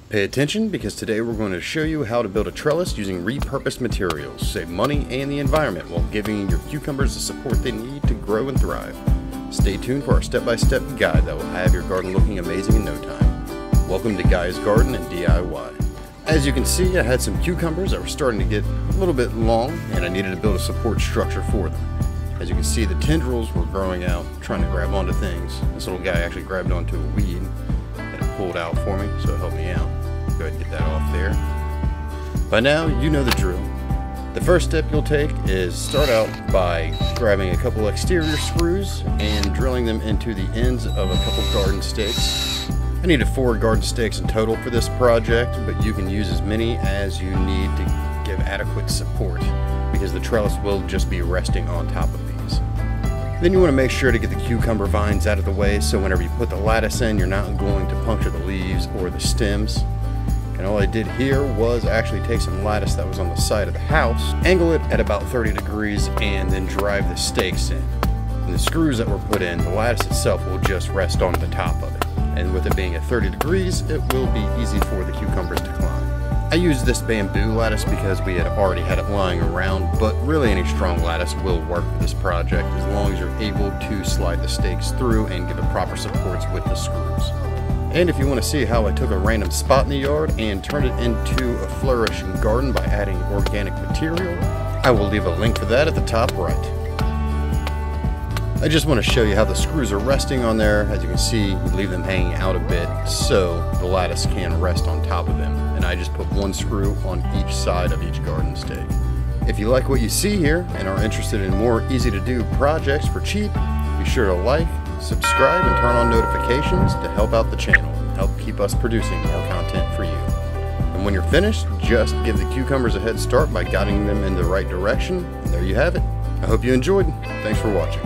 Pay attention, because today we're going to show you how to build a trellis using repurposed materials, save money and the environment while giving your cucumbers the support they need to grow and thrive. Stay tuned for our step-by-step guide that will have your garden looking amazing in no time. Welcome to Guy's Garden and DIY. As you can see, I had some cucumbers that were starting to get a little bit long and I needed to build a support structure for them. As you can see, the tendrils were growing out, trying to grab onto things. This little guy actually grabbed onto a weed that it pulled out for me, so it helped me out. Go ahead and get that off there. By now, you know the drill. The first step you'll take is start out by grabbing a couple exterior screws and drilling them into the ends of a couple garden stakes. I needed 4 garden stakes in total for this project, but you can use as many as you need to give adequate support, because the trellis will just be resting on top of these. Then you want to make sure to get the cucumber vines out of the way, so whenever you put the lattice in, you're not going to puncture the leaves or the stems. And all I did here was actually take some lattice that was on the side of the house, angle it at about 30 degrees, and then drive the stakes in. And the screws that were put in, the lattice itself will just rest on the top of it. And with it being at 30 degrees, it will be easy for the cucumbers to climb. I used this bamboo lattice because we had already had it lying around, but really any strong lattice will work for this project as long as you're able to slide the stakes through and give the proper supports with the screws. And if you want to see how I took a random spot in the yard and turned it into a flourishing garden by adding organic material, I will leave a link for that at the top right. I just want to show you how the screws are resting on there. As you can see, you leave them hanging out a bit so the lattice can rest on top of them. And I just put 1 screw on each side of each garden stake. If you like what you see here and are interested in more easy to do projects for cheap, be sure to like, subscribe, and turn on notifications to help out the channel and help keep us producing more content for you. And when you're finished, just give the cucumbers a head start by guiding them in the right direction. And there you have it. I hope you enjoyed. Thanks for watching.